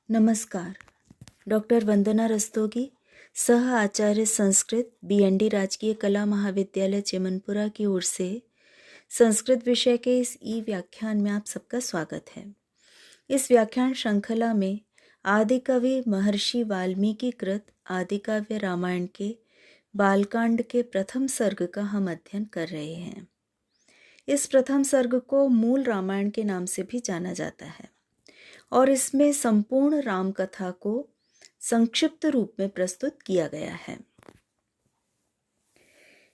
नमस्कार। डॉक्टर वंदना रस्तोगी, सह आचार्य संस्कृत BND राजकीय कला महाविद्यालय चिमनपुरा की ओर से संस्कृत विषय के इस ई व्याख्यान में आप सबका स्वागत है। इस व्याख्यान श्रृंखला में आदिकवि महर्षि वाल्मीकि कृत आदिकाव्य रामायण के बालकांड के प्रथम सर्ग का हम अध्ययन कर रहे हैं। इस प्रथम सर्ग को मूल रामायण के नाम से भी जाना जाता है और इसमें संपूर्ण राम कथा को संक्षिप्त रूप में प्रस्तुत किया गया है।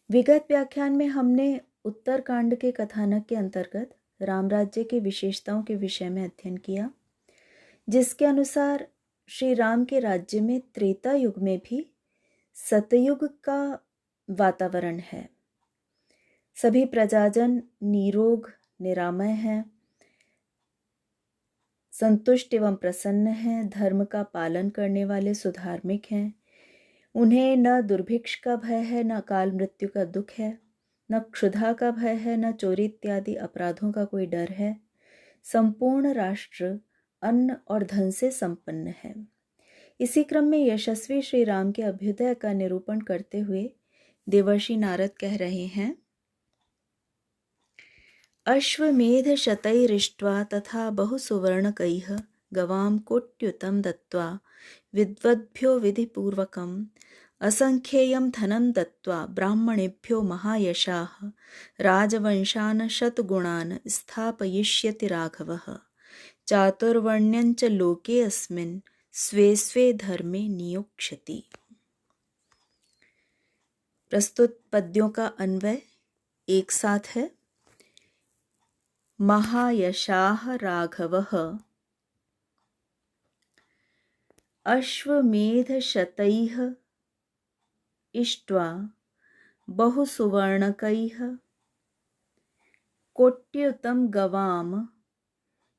विगत व्याख्यान में हमने उत्तरकांड के कथानक के अंतर्गत राम राज्य की विशेषताओं के विषय में अध्ययन किया, जिसके अनुसार श्री राम के राज्य में त्रेता युग में भी सतयुग का वातावरण है। सभी प्रजाजन निरोग निरामय हैं, संतुष्ट एवं प्रसन्न हैं, धर्म का पालन करने वाले सुधार्मिक हैं। उन्हें न दुर्भिक्ष का भय है, न काल मृत्यु का दुख है, न क्षुधा का भय है, न चोरी इत्यादि अपराधों का कोई डर है। संपूर्ण राष्ट्र अन्न और धन से संपन्न है। इसी क्रम में यशस्वी श्री राम के अभ्युदय का निरूपण करते हुए देवर्षि नारद कह रहे हैं, अश्वमेध शतैरिष्ट्वा तथा बहुसुवर्णकैः गवां कोट्युतं दत्त्वा विद्वद्भ्यो विधिपूर्वकम् असंख्येयं धनं दत्त्वा ब्राह्मणेभ्यो महायशाः राजवंशान् शतगुणान् स्थापयिष्यति राघवः चातुर्वर्ण्यञ्च लोके अस्मिन् स्वे स्वे धर्मे नियोक्ष्यति। प्रस्तुत पद्यों का अन्वय एक साथ है। महायशाः राघवः अश्वमेधशतैः इष्ट्वा बहुसुवर्णकैः कोट्युतं गवां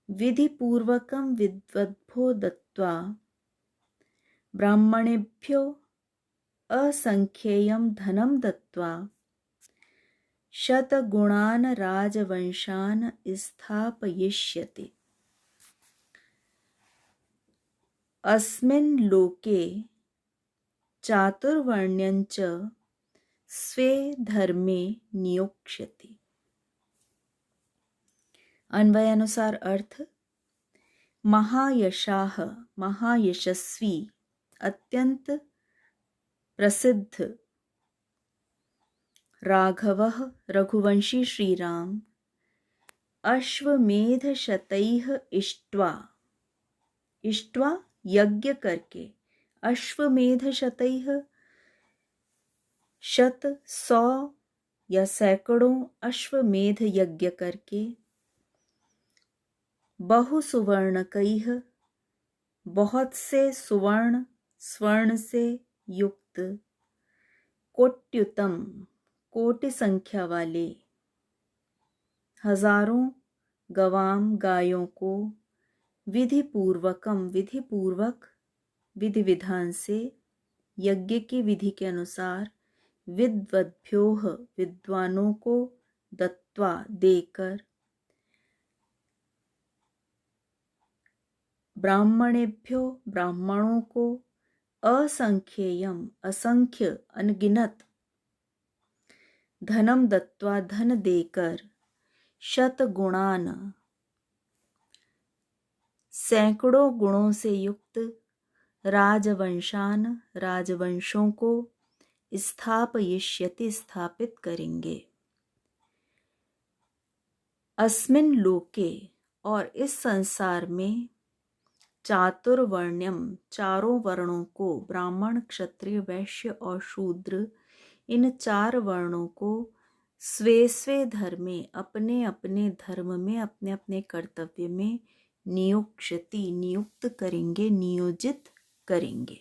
विधिपूर्वकं विद्वद्भ्यो दत्त्वा ब्राह्मणेभ्यो असंख्येयं धनं दत्त्वा शतगुणान् राजवंशान् स्थापयिष्यति। अस्मिन् लोके चातुर्वर्ण्यञ्च स्वे धर्मे नियोक्ष्यति। अन्वयानुसार अर्थ, महायशाह महायशस्वी अत्यंत प्रसिद्ध राघवः रघुवंशी श्री राम अश्वमेध शतैः इष्ट्वा, इष्ट्वा यज्ञ करके, अश्वमेध शतैः शत 100 या सैकड़ों अश्वमेध यज्ञ करके, बहुसुवर्णकैः बहुत से स्वर्ण से युक्त, कोट्युतम कोटि संख्या वाले, हजारों गवाम गायों को, विधिपूर्वकम विधिपूर्वक विधि विधान से, यज्ञ की विधि के अनुसार, विद्वद्भ्योः विद्वानों को, दत्त्वा देकर, ब्राह्मणेभ्यो ब्राह्मणों को, असंख्येयम असंख्य अनगिनत, धनम दत्त्वा धन देकर, शतगुणान सैकड़ों गुणों से युक्त, राजवंशान राजवंशों को, स्थापयिष्यति स्थापित करेंगे। अस्मिन् लोके और इस संसार में, चातुर्वर्ण्यम चारों वर्णों को, ब्राह्मण क्षत्रिय वैश्य और शूद्र इन 4 वर्णों को, स्वे स्वे धर्मे अपने अपने धर्म में, अपने अपने कर्तव्य में, नियोक्ष्यति नियुक्त करेंगे, नियोजित करेंगे।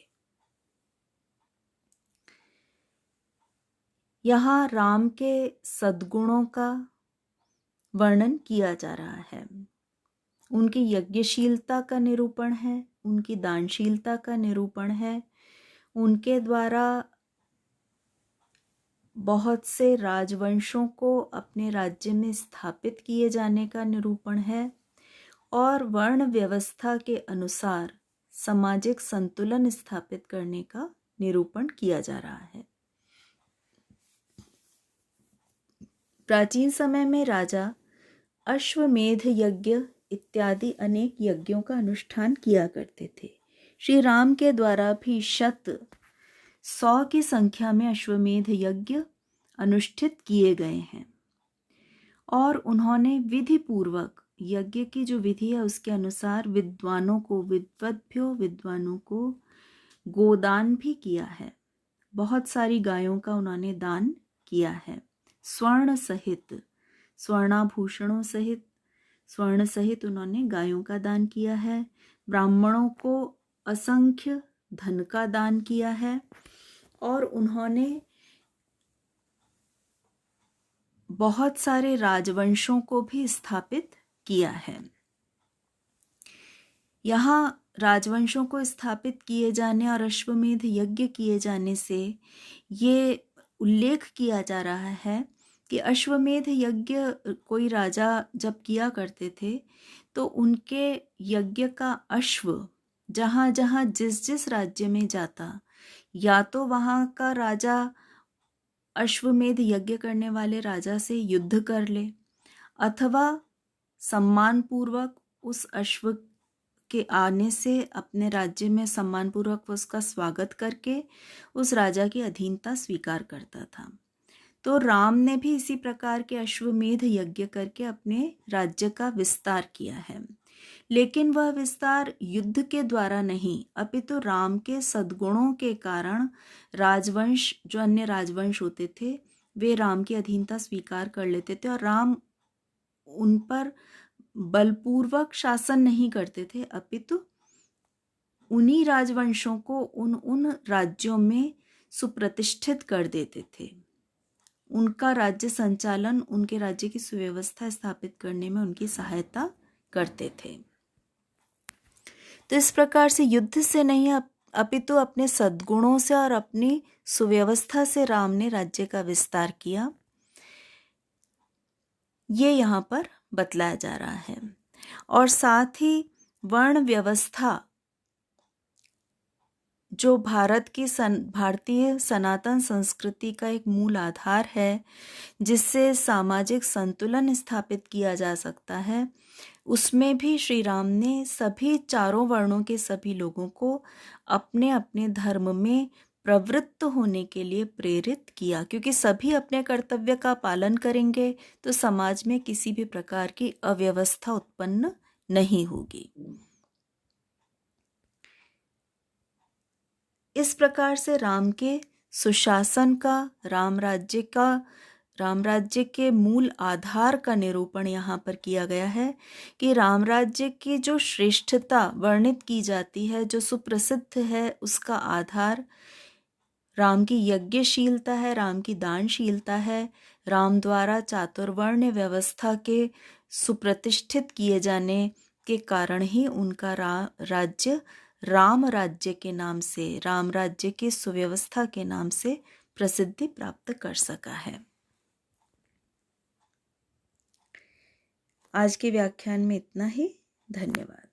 यहाँ राम के सद्गुणों का वर्णन किया जा रहा है। उनकी यज्ञशीलता का निरूपण है, उनकी दानशीलता का निरूपण है, उनके द्वारा बहुत से राजवंशों को अपने राज्य में स्थापित किए जाने का निरूपण है और वर्ण व्यवस्था के अनुसार सामाजिक संतुलन स्थापित करने का निरूपण किया जा रहा है। प्राचीन समय में राजा अश्वमेध यज्ञ इत्यादि अनेक यज्ञों का अनुष्ठान किया करते थे। श्री राम के द्वारा भी 100 की संख्या में अश्वमेध यज्ञ अनुष्ठित किए गए हैं और उन्होंने विधि पूर्वक यज्ञ की जो विधि है उसके अनुसार विद्वानों को गोदान भी किया है। बहुत सारी गायों का उन्होंने दान किया है। स्वर्णाभूषणों सहित स्वर्ण सहित उन्होंने गायों का दान किया है। ब्राह्मणों को असंख्य धन का दान किया है और उन्होंने बहुत सारे राजवंशों को भी स्थापित किया है। यहाँ राजवंशों को स्थापित किए जाने और अश्वमेध यज्ञ किए जाने से ये उल्लेख किया जा रहा है कि अश्वमेध यज्ञ कोई राजा जब किया करते थे तो उनके यज्ञ का अश्व जहाँ जहाँ जिस जिस राज्य में जाता, या तो वहाँ का राजा अश्वमेध यज्ञ करने वाले राजा से युद्ध कर ले अथवा सम्मानपूर्वक उस अश्व के आने से अपने राज्य में सम्मानपूर्वक उसका स्वागत करके उस राजा की अधीनता स्वीकार करता था। तो राम ने भी इसी प्रकार के अश्वमेध यज्ञ करके अपने राज्य का विस्तार किया है, लेकिन वह विस्तार युद्ध के द्वारा नहीं अपितु राम के सद्गुणों के कारण राजवंश, जो अन्य राजवंश होते थे, वे राम की अधीनता स्वीकार कर लेते थे और राम उन पर बलपूर्वक शासन नहीं करते थे, अपितु उन्हीं राजवंशों को उन राज्यों में सुप्रतिष्ठित कर देते थे। उनका राज्य संचालन, उनके राज्य की सुव्यवस्था स्थापित करने में उनकी सहायता करते थे। तो इस प्रकार से युद्ध से नहीं अपितु अपने सद्गुणों से और अपनी सुव्यवस्था से राम ने राज्य का विस्तार किया, ये यहाँ पर बतलाया जा रहा है। और साथ ही वर्ण व्यवस्था जो भारतीय सनातन संस्कृति का एक मूल आधार है, जिससे सामाजिक संतुलन स्थापित किया जा सकता है, उसमें भी श्री राम ने सभी चारों वर्णों के सभी लोगों को अपने अपने धर्म में प्रवृत्त होने के लिए प्रेरित किया, क्योंकि सभी अपने कर्तव्य का पालन करेंगे तो समाज में किसी भी प्रकार की अव्यवस्था उत्पन्न नहीं होगी। इस प्रकार से राम के सुशासन का, राम राज्य के मूल आधार का निरूपण यहाँ पर किया गया है कि राम राज्य की जो श्रेष्ठता वर्णित की जाती है, जो सुप्रसिद्ध है, उसका आधार राम की यज्ञशीलता है, राम की दानशीलता है। राम द्वारा चातुर्वर्ण व्यवस्था के सुप्रतिष्ठित किए जाने के कारण ही उनका राज्य राम राज्य के नाम से, राम राज्य की सुव्यवस्था के नाम से प्रसिद्धि प्राप्त कर सका है। आज के व्याख्यान में इतना ही। धन्यवाद।